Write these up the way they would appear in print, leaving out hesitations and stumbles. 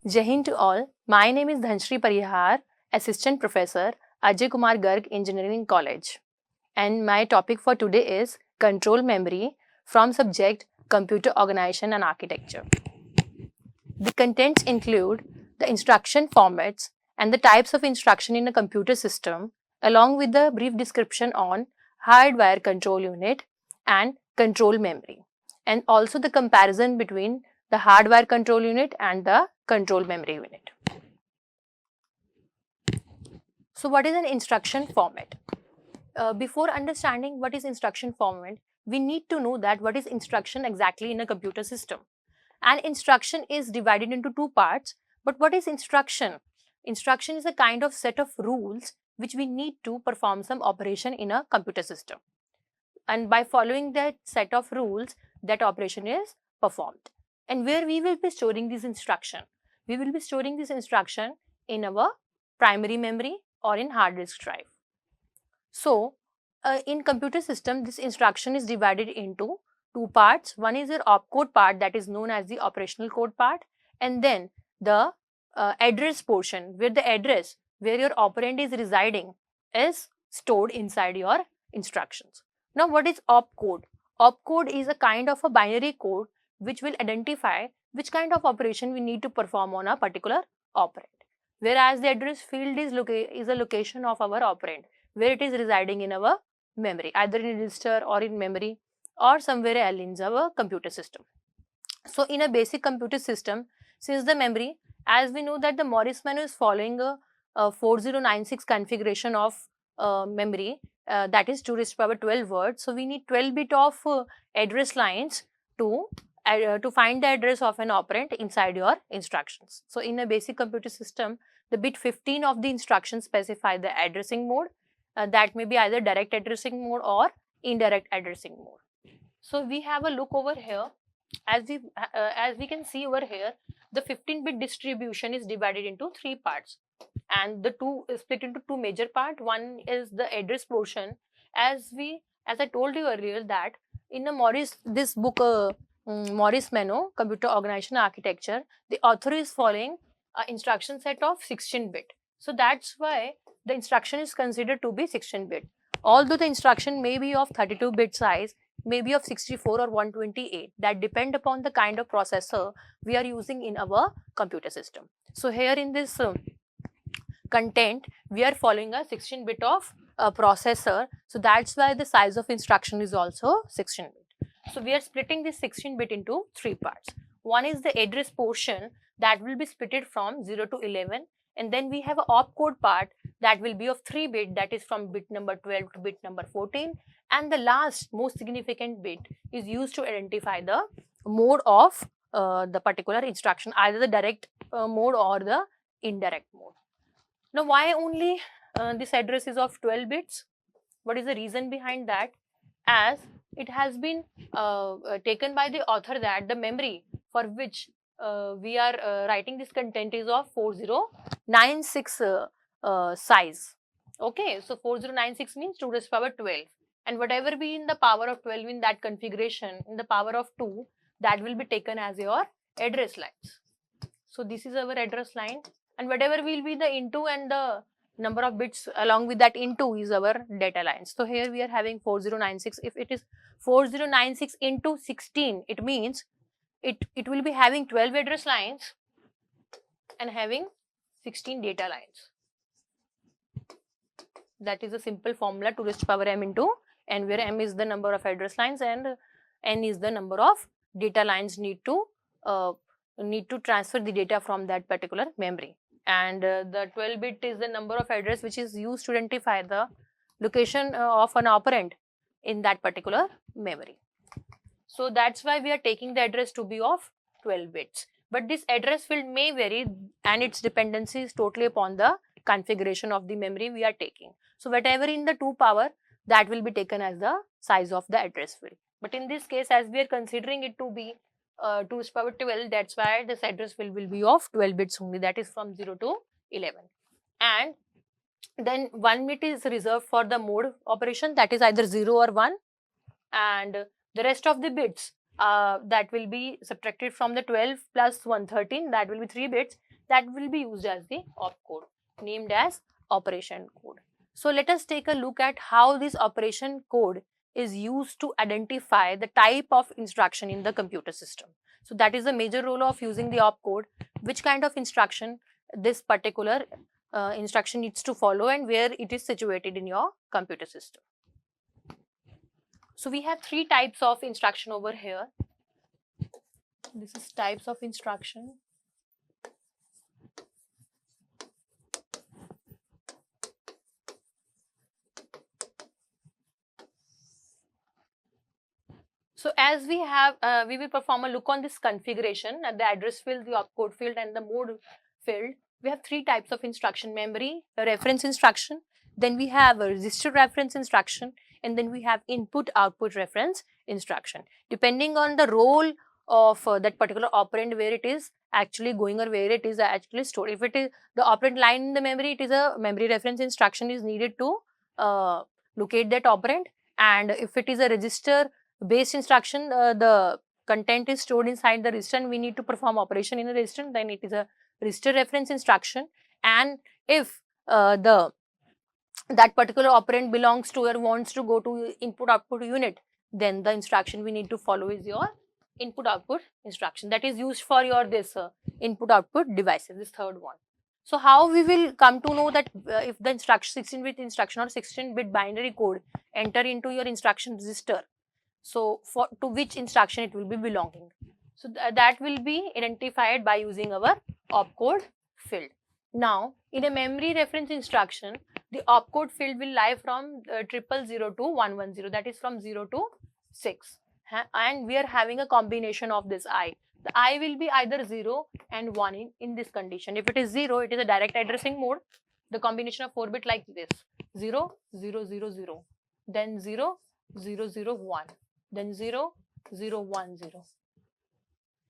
Jai Hind to all. My name is Dhanshri Parihar, Assistant Professor, Ajay Kumar Garg Engineering College. And my topic for today is Control Memory from subject Computer Organization and Architecture. The contents include the instruction formats and the types of instruction in a computer system, along with the brief description on hardware control unit and control memory, and also the comparison between the hardware control unit and the control memory unit. So what is an instruction format? Before understanding what is instruction format, we need to know that what is instruction exactly in a computer system. And instruction is divided into two parts. But what is instruction? Instruction is a kind of set of rules which we need to perform some operation in a computer system. And by following that set of rules, that operation is performed. And where we will be storing this instruction? We will be storing this instruction in our primary memory or in hard disk drive. So, in computer system, this instruction is divided into two parts. One is your opcode part, that is known as the operational code part, and then the address portion, where the address where your operand is residing is stored inside your instructions. Now, what is opcode? Opcode is a kind of a binary code which will identify which kind of operation we need to perform on a particular operand. Whereas the address field is a location of our operand, where it is residing in our memory, either in register or in memory or somewhere else in our computer system. So in a basic computer system, since the memory, as we know that the Morris menu is following a 4096 configuration of memory, that is 2 raised to power 12 words. So we need 12 bit of address lines to find the address of an operand inside your instructions. So in a basic computer system, the bit 15 of the instructions specify the addressing mode. That may be either direct addressing mode or indirect addressing mode. So we have a look over here. As we can see over here, the 15-bit distribution is divided into three parts, and the two is split into two major parts. One is the address portion. As I told you earlier that in the this book Morris Meno, Computer Organization Architecture, the author is following an instruction set of 16-bit. So that's why the instruction is considered to be 16-bit. Although the instruction may be of 32-bit size, may be of 64 or 128, that depend upon the kind of processor we are using in our computer system. So here in this content, we are following a 16-bit of processor. So that's why the size of instruction is also 16-bit. So we are splitting this 16-bit into three parts. One is the address portion that will be splitted from 0 to 11. And then we have an opcode part that will be of 3-bit, that is from bit number 12 to bit number 14. And the last most significant bit is used to identify the mode of the particular instruction, either the direct mode or the indirect mode. Now, why only this address is of 12 bits? What is the reason behind that? As it has been taken by the author that the memory for which we are writing this content is of 4096 size. Okay, so 4096 means 2 raised to power 12, and whatever be in the power of 12 in that configuration, in the power of 2, that will be taken as your address lines. So this is our address line, and whatever will be the into and the number of bits along with that into is our data lines. So here we are having 4096. If it is 4096 into 16, it means it will be having 12 address lines and having 16 data lines. That is a simple formula, 2 raised to power m into n, where m is the number of address lines and n is the number of data lines need to transfer the data from that particular memory. And the 12-bit is the number of address which is used to identify the location of an operand in that particular memory. So that's why we are taking the address to be of 12 bits. But this address field may vary, and its dependency is totally upon the configuration of the memory we are taking. So whatever in the 2 power, that will be taken as the size of the address field. But in this case, as we are considering it to be 2 raised to power 12, that's why this address field will be of 12 bits only, that is from 0 to 11. And then 1 bit is reserved for the mode operation, that is either 0 or 1, and the rest of the bits that will be subtracted from the 12 plus 113, that will be 3 bits. that will be used as the opcode, named as operation code. So let us take a look at how this operation code is used to identify the type of instruction in the computer system. So that is the major role of using the opcode, which kind of instruction this particular instruction needs to follow and where it is situated in your computer system. So we have three types of instruction over here. This is types of instruction. So as we have, we will perform a look on this configuration at the address field, the opcode field and the mode field. We have three types of instruction: memory, a reference instruction, then we have a register reference instruction, and then we have input output reference instruction. Depending on the role of that particular operand, where it is actually going or where it is actually stored. If it is the operand line in the memory, it is a memory reference instruction is needed to locate that operand. And if it is a register based instruction, the content is stored inside the register and we need to perform operation in a register, then it is a register reference instruction. And if that particular operand belongs to or wants to go to input output unit, then the instruction we need to follow is your input output instruction, that is used for your this input output devices, this third one. So how we will come to know that if the instruction 16-bit instruction or 16-bit binary code enter into your instruction register, so to which instruction it will be belonging. So that will be identified by using our opcode field. Now in a memory reference instruction, the opcode field will lie from 000 to 110, that is from 0 to 6, and we are having a combination of this I. The I will be either 0 and 1 in this condition. If it is 0, it is a direct addressing mode. The combination of 4 bit like this: 0 0 0 0, then 0 0 0 1, then 0 0 1 0,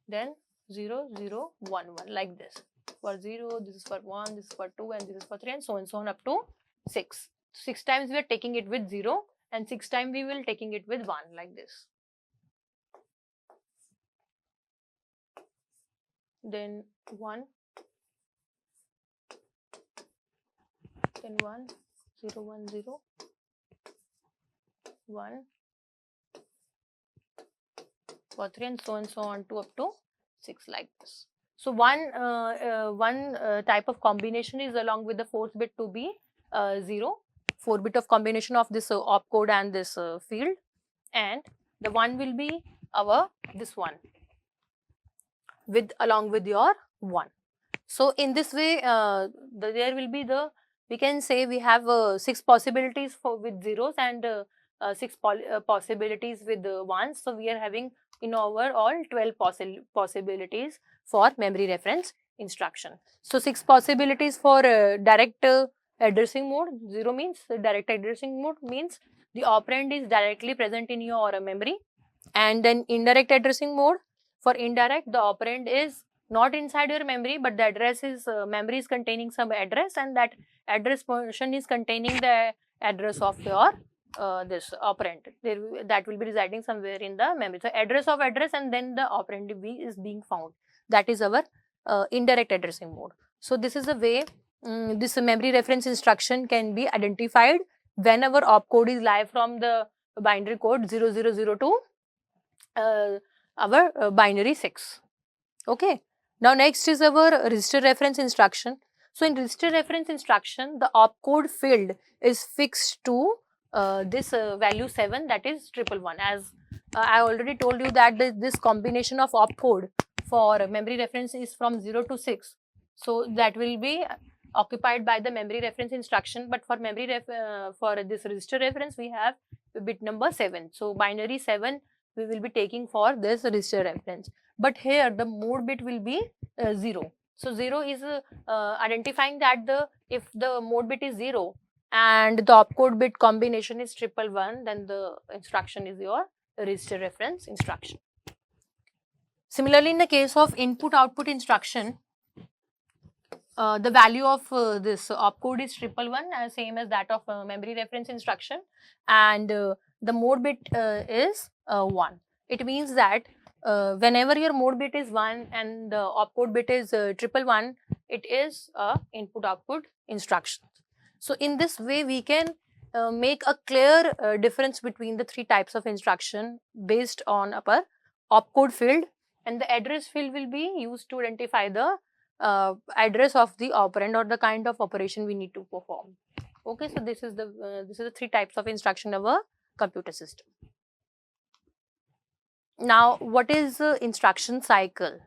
then 0 0 1 1, like this. For 0, this is for 1, this is for 2, and this is for 3, and so on up to 6. 6 times we are taking it with 0 and 6 times we will taking it with 1, like this. Then 1, then 1 0 1 0, 1 for 3, and so on to up to 6, like this. So one type of combination is along with the 4th bit to be 0, 4 bit of combination of this opcode and this field, and the 1 will be our this one with along with your 1. So in this way there will be the, we can say we have 6 possibilities for with zeros and 6 possibilities with 1s. So we are having in overall 12 possibilities for memory reference instruction. So 6 possibilities for direct addressing mode. 0 means direct addressing mode, means the operand is directly present in your memory. And then indirect addressing mode, for indirect the operand is not inside your memory, but the address is memory is containing some address, and that address portion is containing the address of your this operand. That will be residing somewhere in the memory. So address of address and then the operand is being found. That is our indirect addressing mode. So this is the way this memory reference instruction can be identified when our opcode is live from the binary code 0002 to our binary 6. Okay. Now next is our register reference instruction. So in register reference instruction, the opcode field is fixed to this value 7, that is 111. As I already told you that this combination of opcode for memory reference is from 0 to 6. So that will be occupied by the memory reference instruction, but for memory for this register reference we have bit number 7. So binary 7 we will be taking for this register reference. But here the mode bit will be 0. So 0 is identifying that if the mode bit is 0 and the opcode bit combination is 111, then the instruction is your register reference instruction. Similarly, in the case of input output instruction, the value of this opcode is 111, same as that of memory reference instruction, and the mode bit is 1. It means that whenever your mode bit is 1 and the opcode bit is 111, it is a input output instruction. So in this way we can make a clear difference between the three types of instruction based on our opcode field, and the address field will be used to identify the address of the operand or the kind of operation we need to perform. Okay, so this is the three types of instruction of a computer system. Now, what is instruction cycle?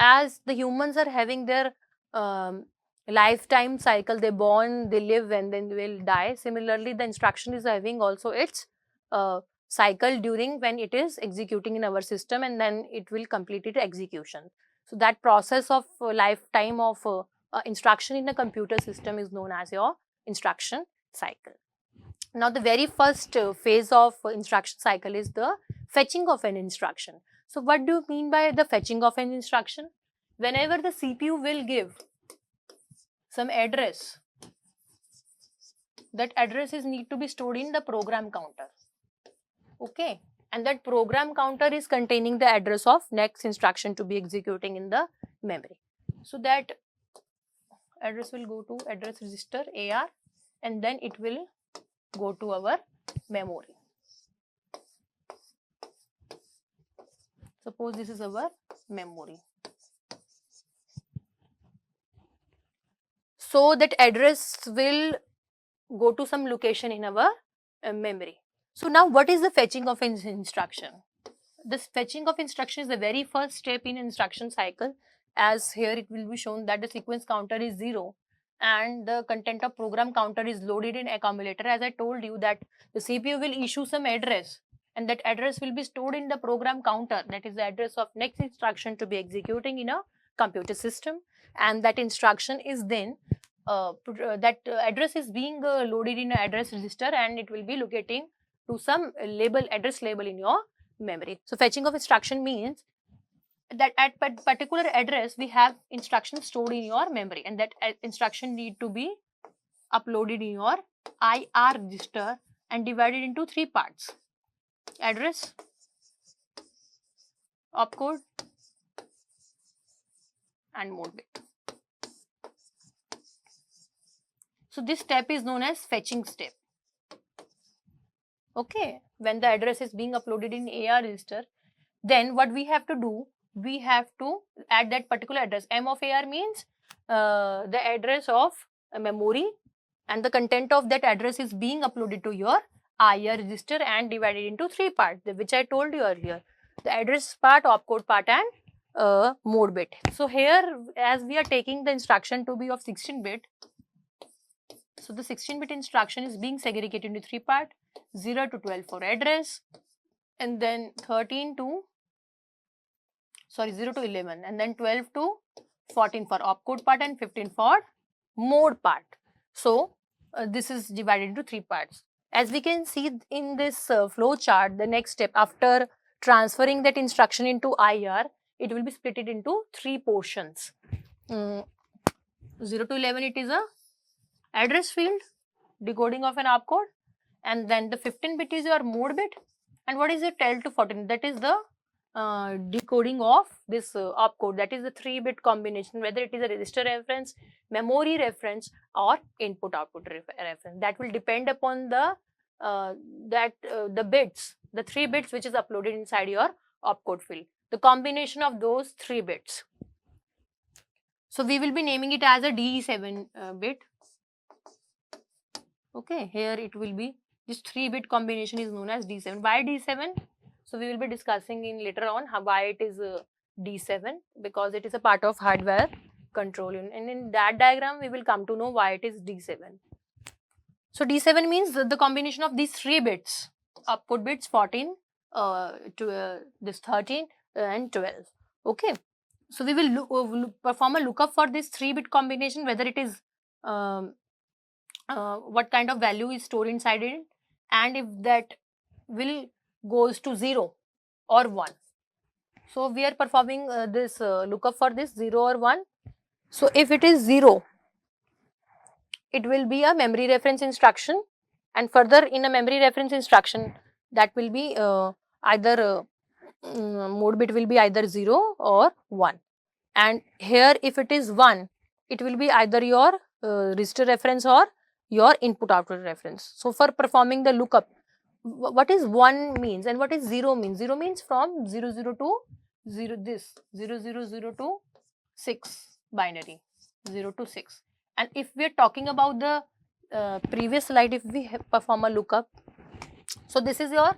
As the humans are having their lifetime cycle, they born, they live, and then they will die. Similarly, the instruction is having also its cycle during when it is executing in our system, and then it will complete its execution. So that process of lifetime of instruction in a computer system is known as your instruction cycle. Now, the very first phase of instruction cycle is the fetching of an instruction. So, what do you mean by the fetching of an instruction? Whenever the CPU will give some address, that address is need to be stored in the program counter. Okay, and that program counter is containing the address of next instruction to be executing in the memory. So that address will go to address register AR, and then it will go to our memory. Suppose this is our memory. So that address will go to some location in our memory. So now what is the fetching of an instruction? This fetching of instruction is the very first step in instruction cycle, as here it will be shown that the sequence counter is 0 and the content of program counter is loaded in accumulator. As I told you that the CPU will issue some address, and that address will be stored in the program counter, that is the address of next instruction to be executing in a computer system, and that instruction is then address is being loaded in an address register, and it will be locating to some label, address label in your memory. So fetching of instruction means that at particular address we have instructions stored in your memory, and that instruction need to be uploaded in your IR register and divided into three parts: address, opcode, and mode bit. So this step is known as fetching step. Okay, when the address is being uploaded in AR register, then what we have to do, we have to add that particular address. M of AR means the address of a memory, and the content of that address is being uploaded to your IR register and divided into three parts, which I told you earlier: the address part, opcode part, and mode bit. So here, as we are taking the instruction to be of 16-bit, so the 16-bit instruction is being segregated into three parts: 0 to 12 for address, and then 0 to 11, and then 12 to 14 for opcode part, and 15 for mode part. So this is divided into three parts. As we can see in this flow chart, the next step after transferring that instruction into IR, it will be split into three portions. 0 to 11, it is a address field, decoding of an opcode, and then the 15-bit is your mode bit, and what is the 12 to 14? That is the decoding of this opcode, that is the 3-bit combination, whether it is a register reference, memory reference, or input output reference. That will depend upon the the bits, the 3 bits which is uploaded inside your opcode field, the combination of those 3 bits. So we will be naming it as a D7 bit. Okay, here it will be this 3-bit combination is known as D7. Why D7? So we will be discussing in later on why it is D7, because it is a part of hardware control, and in that diagram we will come to know why it is D7. So D7 means the combination of these 3 bits, output bits 14 to this 13 and 12. Okay, so we will perform a lookup for this 3-bit combination, whether it is what kind of value is stored inside it, and if that will goes to 0 or 1. So we are performing this lookup for this 0 or 1. So if it is 0, it will be a memory reference instruction, and further in a memory reference instruction, that will be either mode bit will be either 0 or 1. and here if it is 1, it will be either your register reference or your input output reference. So for performing the lookup, what is 1 means and what is 0 means? 0 means from 00 to 0000 to 6 binary, 0 to 6. And if we are talking about the previous slide, if we perform a lookup, so this is your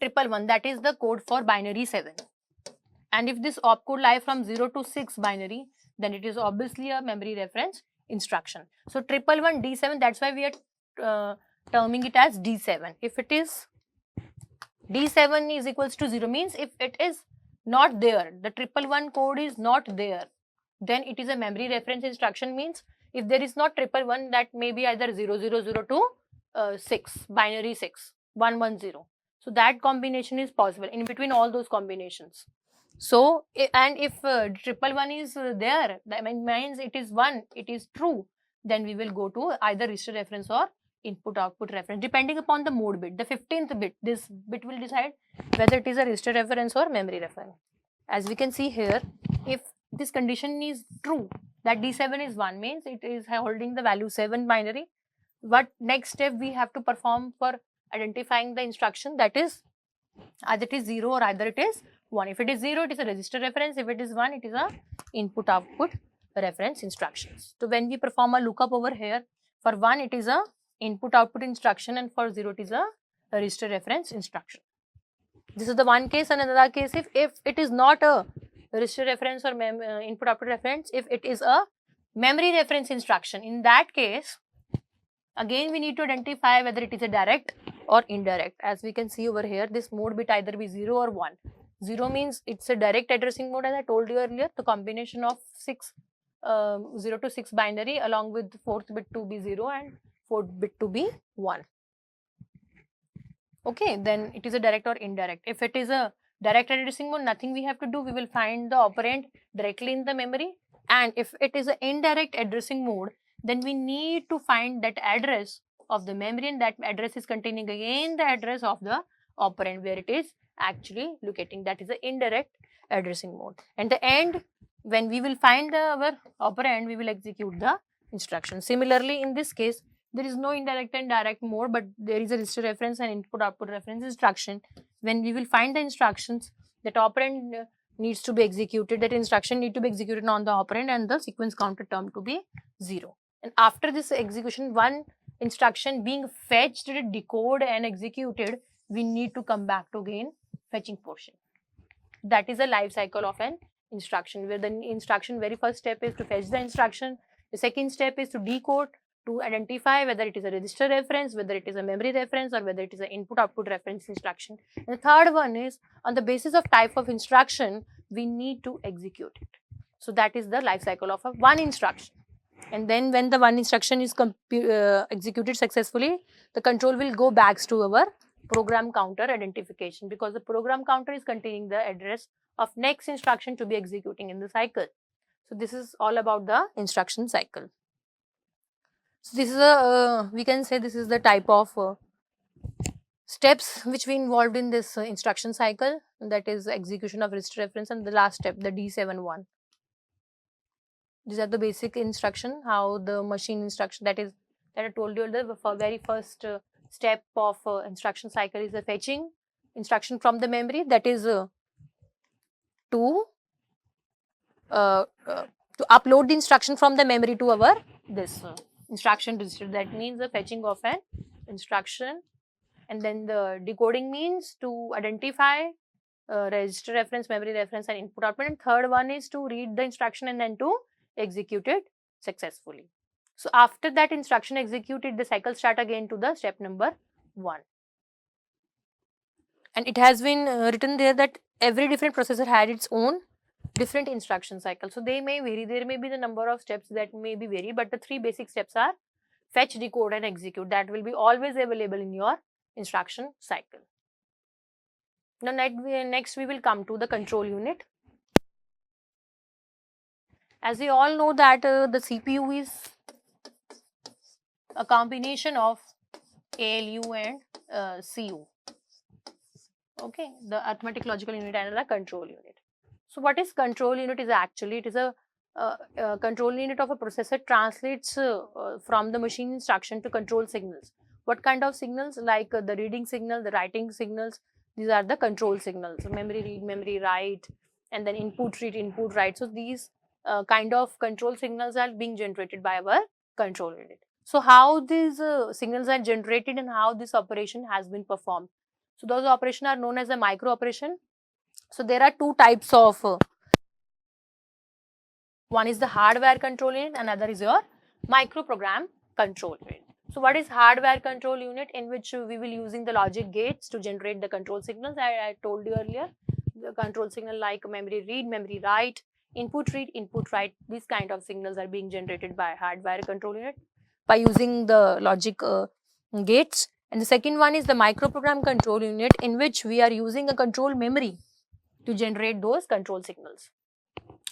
111, that is the code for binary 7. And if this opcode lie from 0 to 6 binary, then it is obviously a memory reference instruction. So 111 D7, that's why we are terming it as D7. If it is D7 is equals to 0, means if it is not there, the 111 code is not there, then it is a memory reference instruction. Means if there is not 111, that may be either 0000 to 6, binary 6, 110. So that combination is possible in between all those combinations. So, and if 111 is there, that means it is 1, it is true, then we will go to either register reference or input output reference, depending upon the mode bit. The 15th bit, this bit will decide whether it is a register reference or memory reference. As we can see here, if this condition is true, that D7 is 1, means it is holding the value 7 binary. What next step we have to perform for identifying the instruction? That is either it is 0 or either it is 1. If it is 0, it is a register reference. If it is 1, it is a input output reference instructions. So when we perform a lookup over here, for 1 it is a input output instruction, and for 0 it is a register reference instruction. This is the one case. And another case, if it is not a register reference or input output reference, if it is a memory reference instruction, in that case again we need to identify whether it is a direct or indirect. As we can see over here, this mode bit either be 0 or 1. 0 means it's a direct addressing mode, as I told you earlier, the combination of 0 to 6 binary along with 4th bit to be 0 and 4th bit to be 1. Okay, then it is a direct or indirect. If it is a direct addressing mode, nothing we have to do, we will find the operand directly in the memory. And if it is an indirect addressing mode, then we need to find that address of the memory, and that address is containing again the address of the operand where it is actually locating. That is the indirect addressing mode. And the end, when we will find our operand, we will execute the instruction. Similarly, in this case, there is no indirect and direct mode, but there is a register reference and input output reference instruction. When we will find the instructions, that operand needs to be executed, that instruction need to be executed on the operand, and the sequence counter term to be 0. And after this execution, one instruction being fetched, decoded and executed, we need to come back to again fetching portion. That is a life cycle of an instruction, where the instruction very first step is to fetch the instruction. The second step is to decode, to identify whether it is a register reference, whether it is a memory reference, or whether it is an input output reference instruction. And the third one is, on the basis of type of instruction, we need to execute it. So that is the life cycle of a one instruction. And then when the one instruction is executed successfully, the control will go back to our program counter identification, because the program counter is containing the address of next instruction to be executing in the cycle. So this is all about the instruction cycle. So this is a, we can say this is the type of steps which we involved in this instruction cycle, that is execution of register reference, and the last step, the D7 one. These are the basic instruction, how the machine instruction, that I told you, the very first step of instruction cycle is the fetching instruction from the memory, that is to upload the instruction from the memory to our this instruction register. That means the fetching of an instruction. And then the decoding means to identify register reference, memory reference and input output. And third one is to read the instruction and then to execute it successfully. So after that instruction executed, the cycle start again to the step number 1. And it has been written there that every different processor had its own different instruction cycle. So they may vary. There may be the number of steps that may be vary, but the 3 basic steps are fetch, decode and execute. That will be always available in your instruction cycle. Now next we will come to the control unit. As we all know that the CPU is a combination of ALU and CU. Okay, the arithmetic logical unit and the control unit. So what is control unit is actually, it is a control unit of a processor translates from the machine instruction to control signals. What kind of signals? Like the reading signal, the writing signals, these are the control signals. Memory read, memory write, and then input read, input write. So these kind of control signals are being generated by our control unit. So how these signals are generated and how this operation has been performed. So those operations are known as a micro operation. So there are two types of one is the hardware control unit, another is your microprogram control unit. So what is hardware control unit? In which we will using the logic gates to generate the control signals. I told you earlier, the control signal like memory read, memory write, input read, input write. These kind of signals are being generated by hardware control unit by using the logic gates. And the second one is the microprogram control unit, in which we are using a control memory to generate those control signals.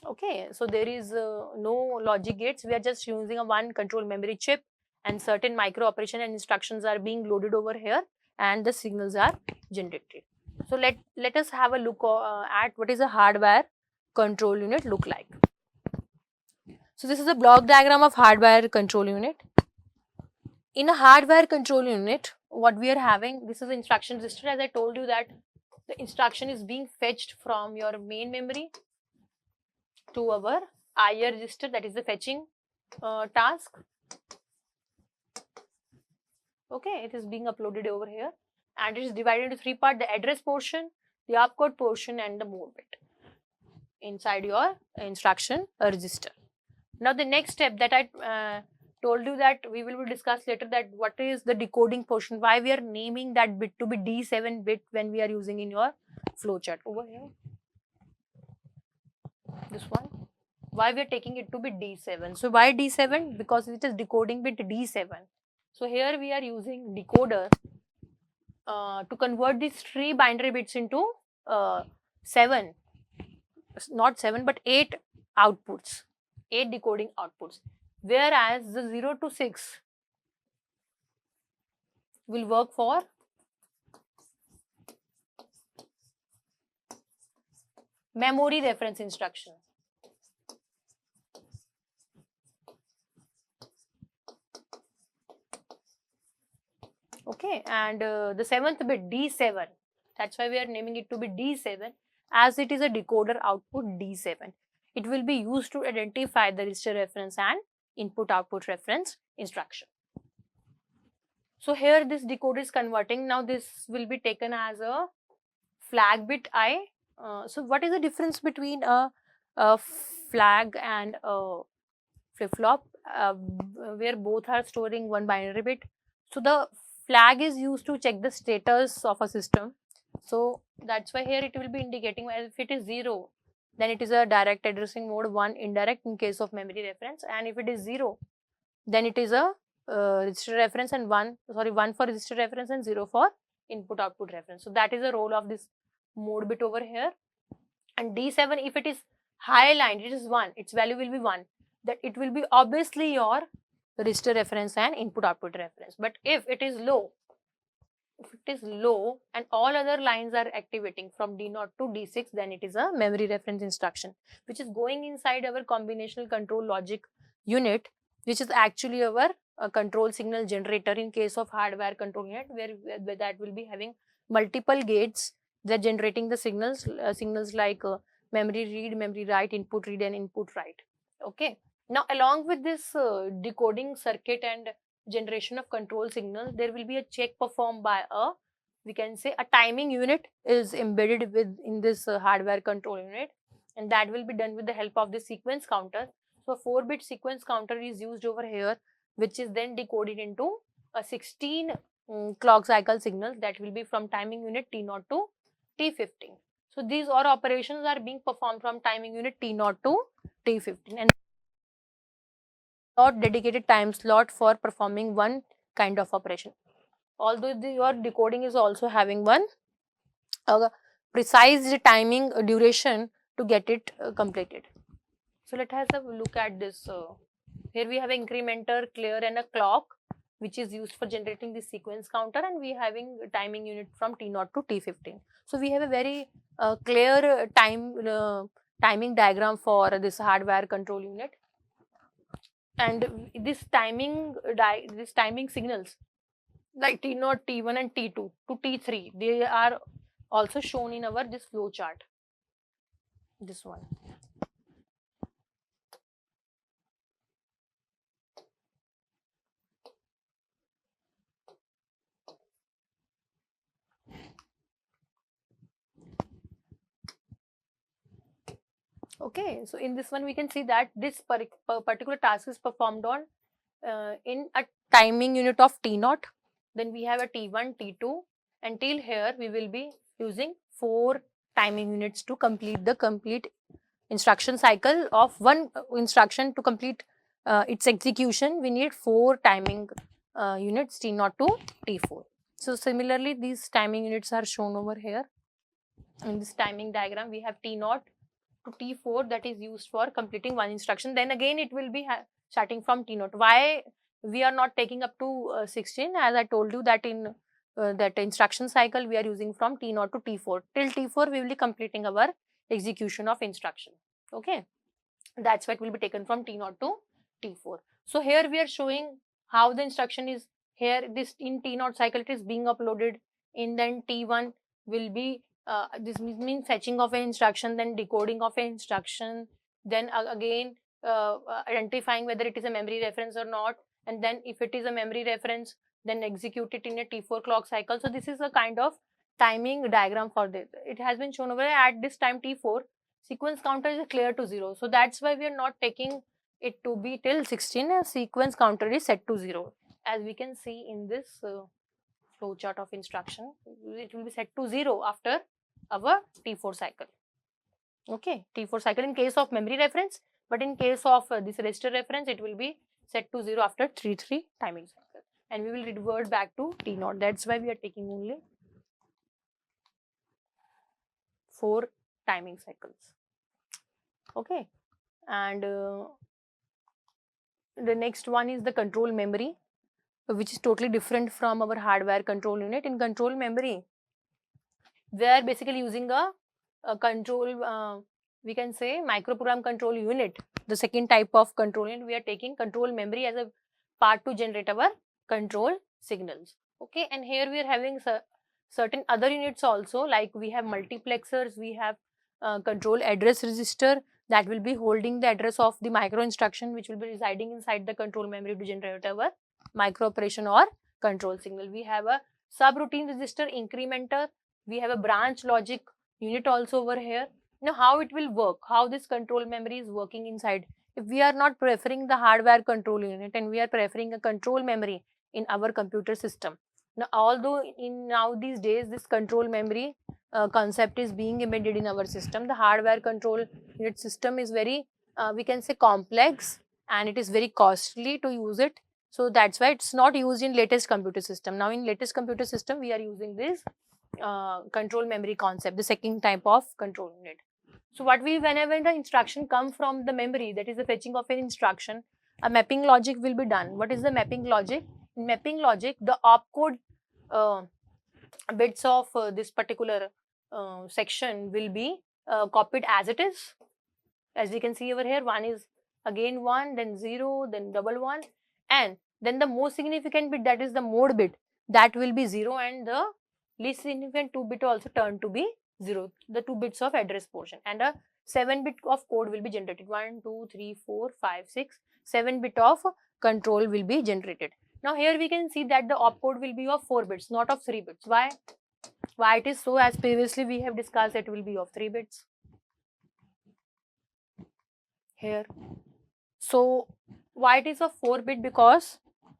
Okay, so there is no logic gates. We are just using a one control memory chip, and certain micro operation and instructions are being loaded over here, and the signals are generated. So let us have a look at what is a hardware control unit look like. So this is a block diagram of hardware control unit. In a hardware control unit, what we are having, this is the instruction register. As I told you that the instruction is being fetched from your main memory to our IR register, that is the fetching task. Okay, it is being uploaded over here, and it is divided into three parts: the address portion, the opcode portion, and the mode bit inside your instruction register. Now the next step that I told you that we will discuss later, that what is the decoding portion, why we are naming that bit to be D7 bit when we are using in your flowchart over here. This one, why we are taking it to be D7. So why D7? Because it is decoding bit D7. So here we are using decoder to convert these three binary bits into 7, not 7 but 8 outputs, 8 decoding outputs. Whereas the 0 to 6 will work for memory reference instruction. Okay, and the 7th bit D7, that's why we are naming it to be D7, as it is a decoder output D7. It will be used to identify the register reference and input output reference instruction. So here this decoder is converting. Now this will be taken as a flag bit I. So what is the difference between a flag and a flip-flop, where both are storing one binary bit? So the flag is used to check the status of a system. So that's why here it will be indicating, well, if it is 0, then it is a direct addressing mode, 1 indirect in case of memory reference, and if it is 0, then it is a register reference, and 1 for register reference and 0 for input output reference. So that is the role of this mode bit over here. And D7, if it is high line, it is 1, its value will be 1, that it will be obviously your register reference and input output reference. But if it is low, and all other lines are activating from D0 to D6, then it is a memory reference instruction, which is going inside our combinational control logic unit, which is actually our control signal generator in case of hardware control unit, where that will be having multiple gates that are generating the signals, like memory read, memory write, input read, and input write. Okay. Now along with this decoding circuit and generation of control signals, there will be a check performed by we can say a timing unit is embedded in this hardware control unit, and that will be done with the help of the sequence counter. So a 4-bit sequence counter is used over here, which is then decoded into a 16 clock cycle signals that will be from timing unit T0 to T15. So these all operations are being performed from timing unit T0 to T15, and dedicated time slot for performing one kind of operation. Although your decoding is also having one precise timing duration to get it completed. So let us have a look at this. Here we have an incrementer, clear, and a clock, which is used for generating the sequence counter, and we are having a timing unit from T0 to T15. So we have a very clear time timing diagram for this hardware control unit. And this timing signals like T0, T1 and T2 to T3, they are also shown in our this flow chart. This one. Okay, so in this one we can see that this particular task is performed on in a timing unit of T0. Then we have a T1, T2, until here we will be using 4 timing units to complete the complete instruction cycle of one instruction. To complete its execution, we need 4 timing units, T0 to T4. So similarly, these timing units are shown over here. In this timing diagram, we have T0 to T4 that is used for completing one instruction. Then again it will be starting from T0. Why we are not taking up to 16? As I told you that in that instruction cycle we are using from T0 to T4. Till T4 we will be completing our execution of instruction. Okay, that's why it will be taken from T0 to T4. So here we are showing how the instruction is here. This in T0 cycle it is being uploaded. In then T1 will be this means fetching of an instruction, then decoding of an instruction, then again identifying whether it is a memory reference or not, and then if it is a memory reference, then execute it in a T4 clock cycle. So this is a kind of timing diagram for this. It has been shown over at this time T4 sequence counter is clear to 0. So that's why we are not taking it to be till 16. A sequence counter is set to 0. As we can see in this flow chart of instruction, it will be set to 0 after our T4 cycle. Okay, T4 cycle in case of memory reference, but in case of this register reference, it will be set to 0 after 3 timing cycle, and we will revert back to T0. That's why we are taking only 4 timing cycles. Okay, and the next one is the control memory, which is totally different from our hardware control unit. In control memory, we are basically using a control, we can say microprogram control unit. The second type of control unit, we are taking control memory as a part to generate our control signals. Okay, and here we are having certain other units also, like we have multiplexers, we have control address register that will be holding the address of the micro instruction, which will be residing inside the control memory to generate our micro operation or control signal. We have a subroutine register incrementer. We have a branch logic unit also over here. Now how it will work, how this control memory is working inside. If we are not preferring the hardware control unit and we are preferring a control memory in our computer system. Now although in now these days this control memory concept is being embedded in our system, the hardware control unit system is very we can say complex, and it is very costly to use it. So that's why it's not used in latest computer system. Now in latest computer system we are using this control memory concept, the second type of control unit. So what we, whenever the instruction come from the memory, that is the fetching of an instruction, a mapping logic will be done. What is the mapping logic? In mapping logic, the opcode bits of this particular section will be copied as it is. As you can see over here, one is again 1, then 0, then double 1, and then the most significant bit, that is the mode bit, that will be 0, and the least significant 2 bit also turned to be 0, the 2 bits of address portion, and a 7 bit of code will be generated. 1, 2, 3, 4, 5, 6, 7 bit of control will be generated. Now here we can see that the opcode will be of 4 bits, not of 3 bits. Why it is so? As previously we have discussed, it will be of 3 bits here. So why it is of 4 bit? Because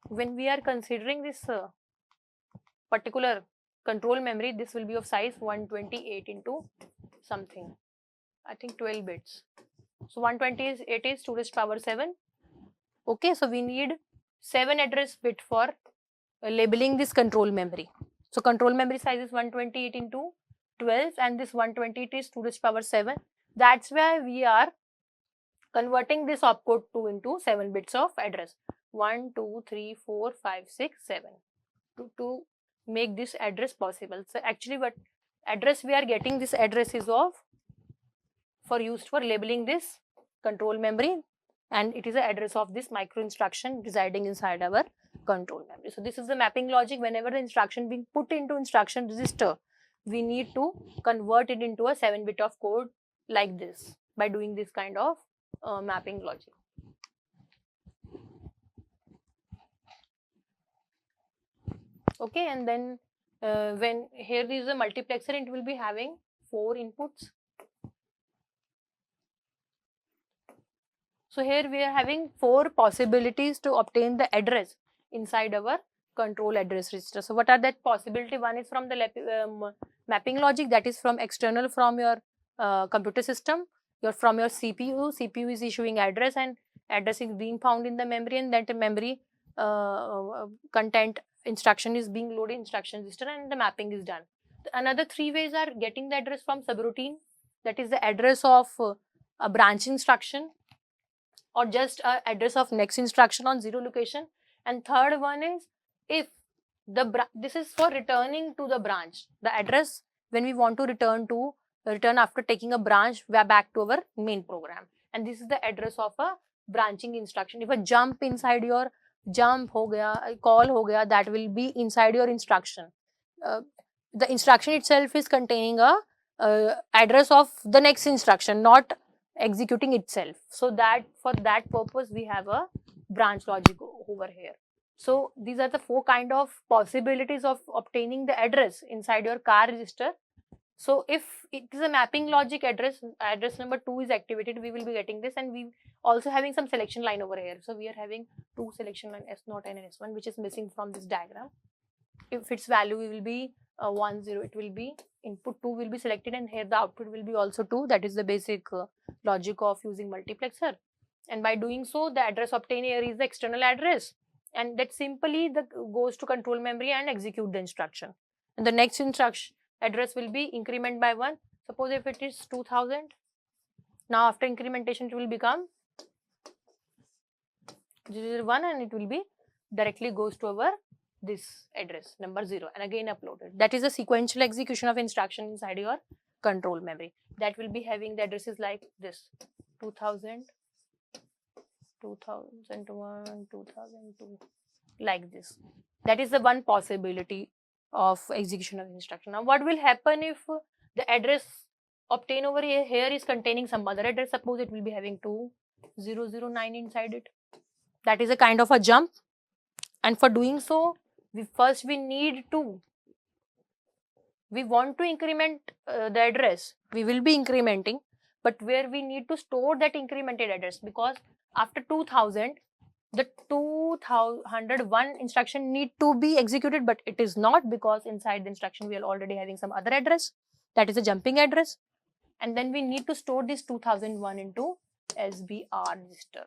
when we are considering this particular control memory, this will be of size 128 into something, I think 12 bits. So 128 is 2 raised to power 7. Okay, so we need 7 address bit for labeling this control memory. So control memory size is 128 into 12, and this 128 is 2 raised to power 7. That's why we are converting this opcode 2 into 7 bits of address. 1, 2, 3, 4, 5, 6, 7 to make this address possible. So actually what address we are getting, this address is of used for labeling this control memory, and it is the address of this micro instruction residing inside our control memory. So this is the mapping logic. Whenever the instruction being put into instruction register, we need to convert it into a 7-bit of code like this by doing this kind of mapping logic. Okay, and then when here is a multiplexer, it will be having 4 inputs. So here we are having 4 possibilities to obtain the address inside our control address register. So what are that possibility? One is from the mapping logic, that is from external from your computer system, from your CPU. CPU is issuing address, and address is being found in the memory, and that memory content instruction is being loaded in instruction register, and the mapping is done. Another 3 ways are getting the address from subroutine, that is the address of a branch instruction, or just address of next instruction on 0 location. And third one is if this is for returning to the branch, the address when we want to return after taking a branch, we are back to our main program, and this is the address of a branching instruction. If a jump inside your jump ho gaya, call ho gaya, that will be inside your instruction. The instruction itself is containing a address of the next instruction, not executing itself. So that for that purpose we have a branch logic over here. So these are the 4 kind of possibilities of obtaining the address inside your car register. So if it is a mapping logic address number 2 is activated, we will be getting this, and we also having some selection line over here. So we are having 2 selection line, S0 and S1, which is missing from this diagram. If its value will be 1 0, it will be input 2 will be selected, and here the output will be also 2. That is the basic logic of using multiplexer. And by doing so, the address obtained here is the external address, and that simply goes to control memory and execute the instruction. And the next instruction address will be increment by 1. Suppose if it is 2000, now after incrementation it will become 001, and it will be directly goes to our this address number 0, and again uploaded. That is a sequential execution of instruction inside your control memory. That will be having the addresses like this: 2000, 2001, 2002, like this. That is the one possibility of execution of instruction. Now what will happen if the address obtained over here is containing some other address? Suppose it will be having 2009 inside it. That is a kind of a jump, and for doing so, we want to increment the address. We will be incrementing, but where we need to store that incremented address, because after 2000, the 2001 instruction need to be executed, but it is not, because inside the instruction we are already having some other address, that is a jumping address, and then we need to store this 2001 into SBR register.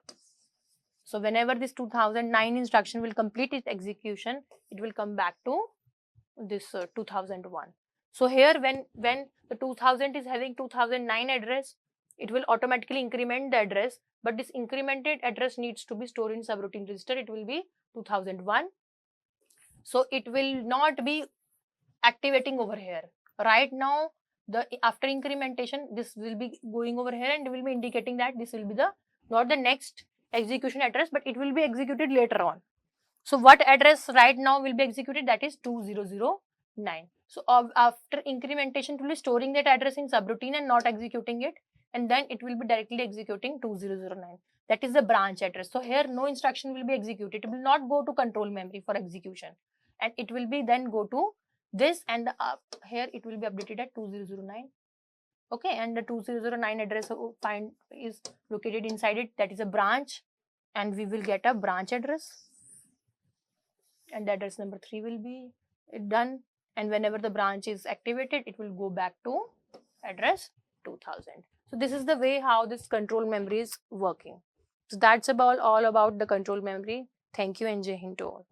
So whenever this 2009 instruction will complete its execution, it will come back to this 2001. So here when the 2000 is having 2009 address, it will automatically increment the address, but this incremented address needs to be stored in subroutine register. It will be 2001. So it will not be activating over here. Right now, after incrementation, this will be going over here and will be indicating that this will be not the next execution address, but it will be executed later on. So what address right now will be executed? That is 2009. So after incrementation, it will be storing that address in subroutine and not executing it, and then it will be directly executing 2009. That is the branch address. So here no instruction will be executed. It will not go to control memory for execution, and it will be then go to this, and here it will be updated at 2009. Okay, and the 2009 address is located inside it. That is a branch, and we will get a branch address, and the address number 3 will be done. And whenever the branch is activated, it will go back to address 2000. So this is the way how this control memory is working. So that's all about the control memory. Thank you, and Jai Hind to all.